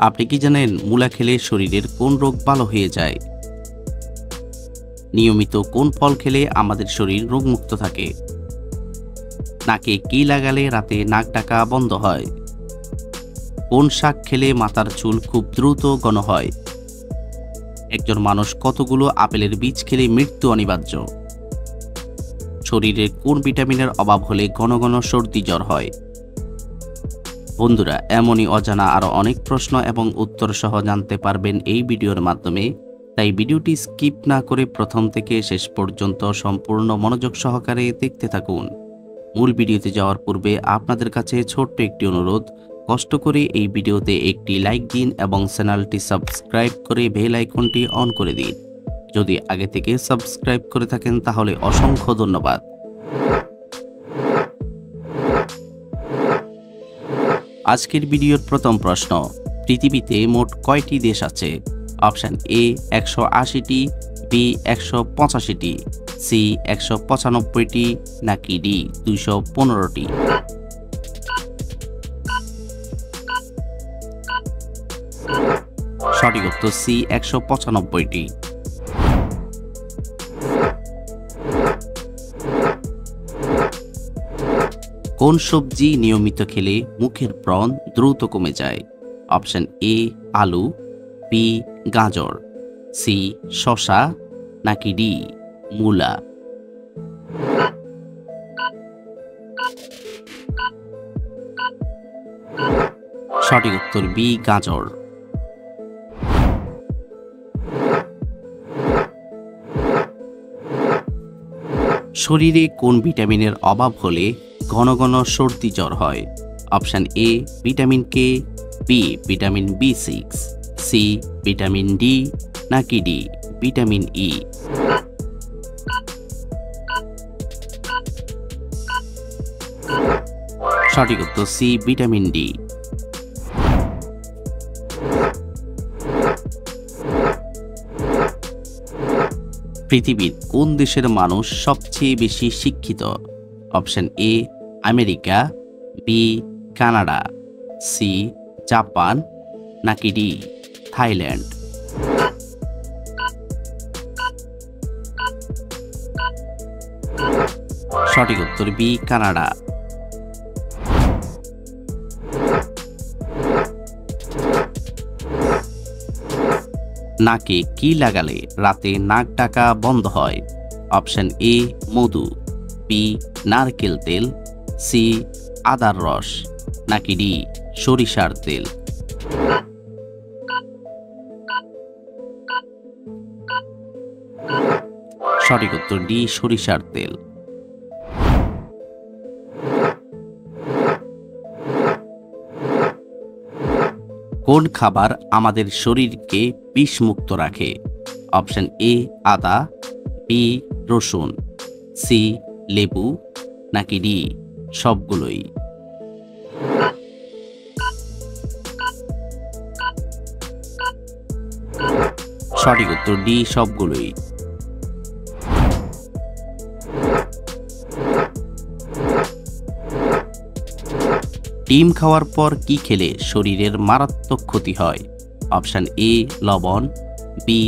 আপনি কি জানেন মূলা খেলে শরীরের কোন রোগ ভালো হয়ে যায়? নিয়মিত কোন ফল খেলে আমাদের শরীর রোগমুক্ত থাকে? নাকে কি লাগালে রাতে নাক ডাকা বন্ধ হয়? কোন শাক খেলে মাথার চুল খুব দ্রুত ঘন হয়? একজন মানুষ কতগুলো আপেলের বীজ খেলে মৃত্যু অনিবার্য? শরীরে কোন ভিটামিনের অভাব হলে ঘন ঘন সর্দি জ্বর হয়? বন্ধুরা, এমনই অজানা আরও অনেক প্রশ্ন এবং উত্তর সহ জানতে পারবেন এই ভিডিওর মাধ্যমে। তাই ভিডিওটি স্কিপ না করে প্রথম থেকে শেষ পর্যন্ত সম্পূর্ণ মনোযোগ সহকারে দেখতে থাকুন। মূল ভিডিওতে যাওয়ার পূর্বে আপনাদের কাছে ছোট্ট একটি অনুরোধ, কষ্ট করে এই ভিডিওতে একটি লাইক দিন এবং চ্যানেলটি সাবস্ক্রাইব করে বেল আইকনটি অন করে দিন। যদি আগে থেকে সাবস্ক্রাইব করে থাকেন তাহলে অসংখ্য ধন্যবাদ। আজকের ভিডিওর প্রথম প্রশ্ন, পৃথিবীতে মোট কয়টি দেশ আছে? অপশন এ 180টি, বি 185টি, সি 195টি, নাকি ডি 215টি? সঠিক উত্তর সি 195টি। কোন সবজি নিয়মিত খেলে মুখের ব্রণ দ্রুত কমে যায়? অপশন এ আলু, বি গাজর, সি শসা, নাকি ডি মূলা? সঠিক উত্তর বি গাজর। শরীরে কোন ভিটামিনের অভাব হলে ঘন ঘন সর্দি জ্বর হয়? Option A vitamin K, B vitamin বি6, সি ভিটামিন ডি, নাকি ডি ভিটামিন ই? সঠিক উত্তর সি ভিটামিন ডি। পৃথিবীর কোন দেশের মানুষ সবচেয়ে বেশি শিক্ষিত? Option A America, B Canada, C Japan, নাকি ডি থাইল্যান্ড? সঠিক উত্তর বি কানাডা। নাকে কি লাগালে রাতে নাক ডাকা বন্ধ হয়? অপশন এ মধু, বি নারকেল তেল, সি আদার রস, নাকি ডি সরিষার তেল? সঠিক উত্তর ডি সরিষার তেল। কোন খাবার আমাদের শরীরকে বিষমুক্ত রাখে? অপশন এ আদা, বি রসুন, সি লেবু, নাকি ডি সবগুলোই? সঠিক উত্তর ডি সবগুলোই। ডিম খাওয়ার পর কি খেলে শরীরের মারাত্মক ক্ষতি হয়? অপশন এ লবণ, বি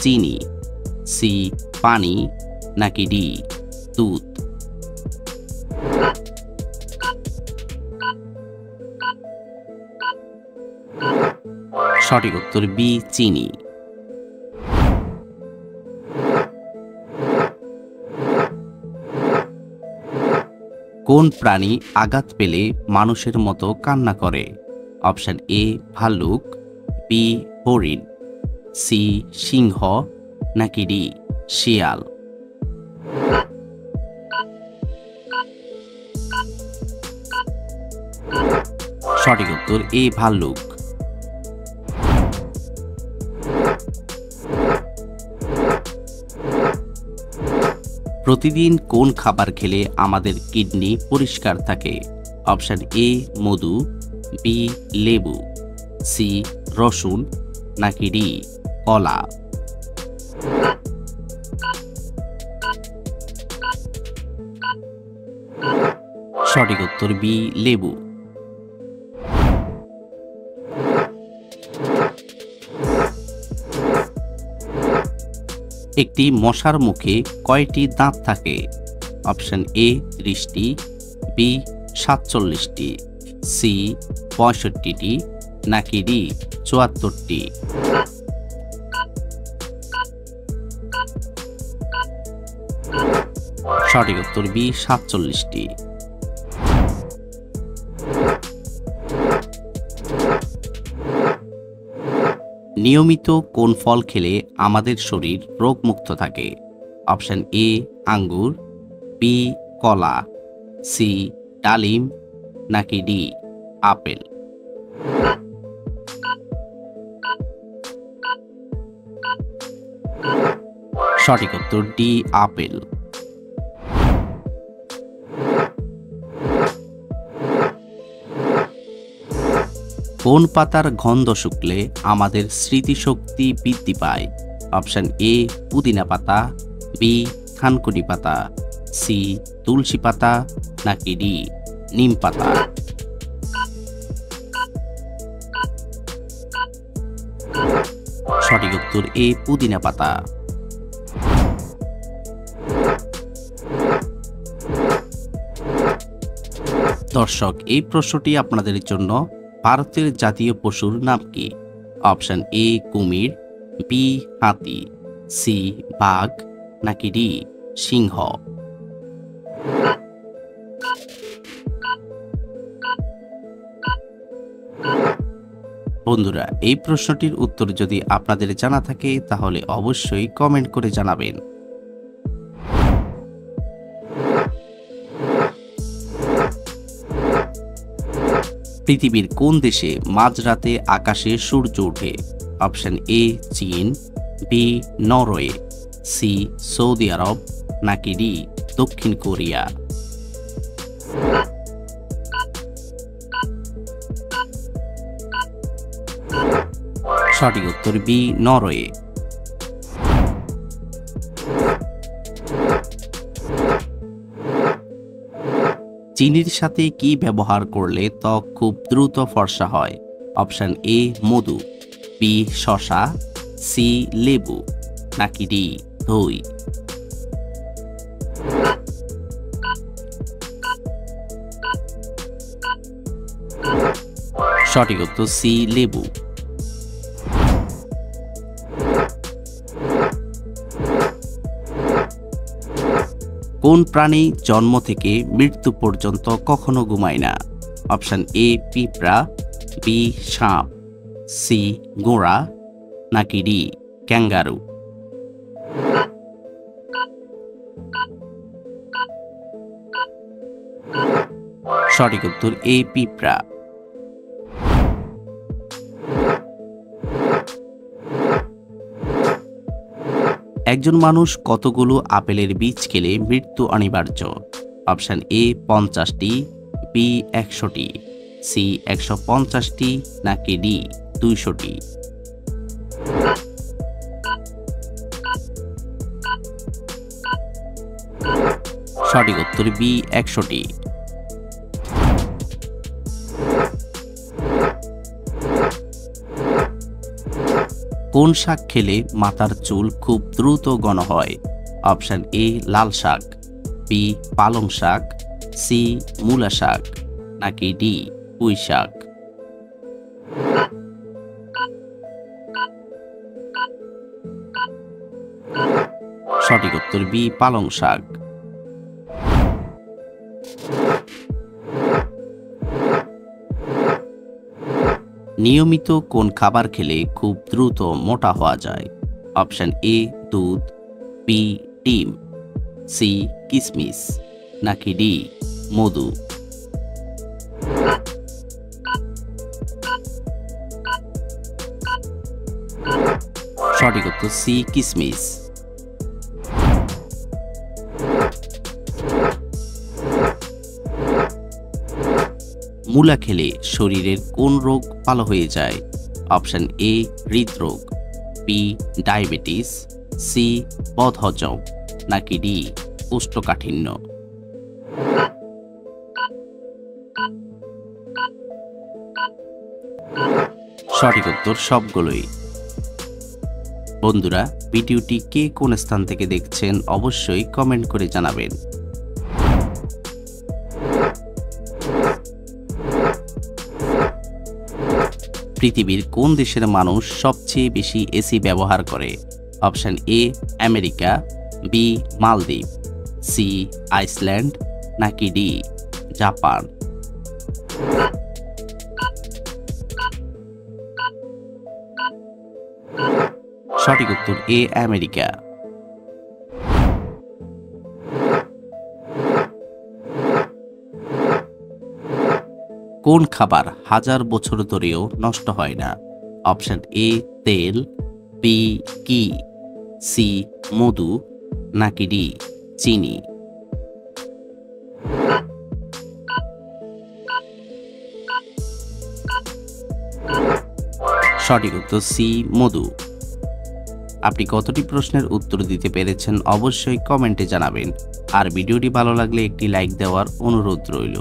চিনি, সি পানি, নাকি ডি দুধ? সঠিক উত্তর বি চিনি। কোন প্রাণী আঘাত পেলে মানুষের মতো কান্না করে? অপশন এ ভাল্লুক, বি হরিণ, সি সিংহ, নাকি ডি শিয়াল? সঠিক উত্তর এ ভাল্লুক। প্রতিদিন কোন খাবার খেলে আমাদের কিডনি পরিষ্কার থাকে? অপশন এ মধু, বি লেবু, সি রসুন, নাকি ডি কলা? সঠিক উত্তর বি লেবু। একটি মশার মুখে কয়টি দাঁত থাকে? অপশন এ 30টি, বি 47টি, সি 65টি, নাকি ডি 74টি? সঠিক উত্তর বি 47টি। নিয়মিত কোন ফল খেলে আমাদের শরীর রোগমুক্ত থাকে? অপশন এ আঙ্গুর, বি কলা, সি ডালিম, নাকি ডি আপেল? সঠিক উত্তর ডি আপেল। কোন পাতার গন্ধ শুকলে আমাদের স্মৃতিশক্তি বৃদ্ধি পায়? অপশন এ পুদিনা পাতা, বি থানকুনি পাতা, সি তুলসী পাতা, নাকি ডি নিম পাতা? সঠিক উত্তর এ পুদিনা পাতা। দর্শক, এই প্রশ্নটি আপনাদের জন্য। ভারতের জাতীয় পশুর নাম কি? অপশন এ কুমির, বি হাতি, সি বাঘ, নাকি ডি সিংহ? বন্ধুরা, এই প্রশ্নটির উত্তর যদি আপনাদের জানা থাকে তাহলে অবশ্যই কমেন্ট করে জানাবেন। পৃথিবীর কোন দেশে মাঝরাতে আকাশে সূর্য ওঠে? অপশন এ চীন, বি নরওয়ে, সি সৌদি আরব, নাকি ডি দক্ষিণ কোরিয়া? সঠিক উত্তর বি নরওয়ে। চিনির সাথে কি ব্যবহার করলে ত্বক খুব দ্রুত ফর্সা হয়? অপশন এ মধু, বি শসা, সি লেবু, নাকি ডি দই? সঠিক উত্তর সি লেবু। কোন প্রাণী জন্ম থেকে মৃত্যু পর্যন্ত কখনো ঘুমায় না? অপশন এ পিঁপড়া, বি সাপ, সি ঘোড়া, নাকি ডি ক্যাঙ্গারু? সঠিক উত্তর এ পিঁপড়া। একজন মানুষ কতগুলো আপেলের বীজ খেলে মৃত্যু অনিবার্য? অপশন এ 50টি, বি 100টি, সি 150টি, নাকি ডি 200টি? সঠিক উত্তর বি 100টি। কোন শাক খেলে মাথার চুল খুব দ্রুত ঘন হয়? অপশন এ লাল শাক, বি পালং শাক, সি মূলা শাক, নাকি ডি পুঁই শাক? সঠিক উত্তর বি পালং শাক। নিয়মিত কোন খাবার খেলে খুব দ্রুত মোটা হওয়া যায়? অপশন এ দুধ, বি ডিম, সি কিশমিশ, নাকি ডি মধু? সঠিক উত্তর সি কিশমিশ। মূলা খেলে শরীরের কোন রোগ ভালো হয়ে যায়? অপশন এ হৃদরোগ, বি ডায়াবেটিস, সি বদহজম, নাকি ডি কোষ্ঠকাঠিন্য? সঠিক উত্তর সবগুলোই। বন্ধুরা, ভিডিওটি কে কোন স্থান থেকে দেখছেন অবশ্যই কমেন্ট করে জানাবেন। পৃথিবীর কোন দেশের মানুষ সবচেয়ে বেশি এসি ব্যবহার করে? অপশন এ আমেরিকা, বি মালদ্বীপ, সি আইসল্যান্ড, নাকি ডি জাপান? সঠিক উত্তর এ আমেরিকা। কোন খাবার হাজার বছর ধরেও নষ্ট হয় না? অপশন এ তেল, বি ঘি, সি মধু, নাকি ডি চিনি? সঠিক উত্তর সি মধু। আপনি কতটি প্রশ্নের উত্তর দিতে পেরেছেন অবশ্যই কমেন্টে জানাবেন। আর ভিডিওটি ভালো লাগলে একটি লাইক দেওয়ার অনুরোধ রইল।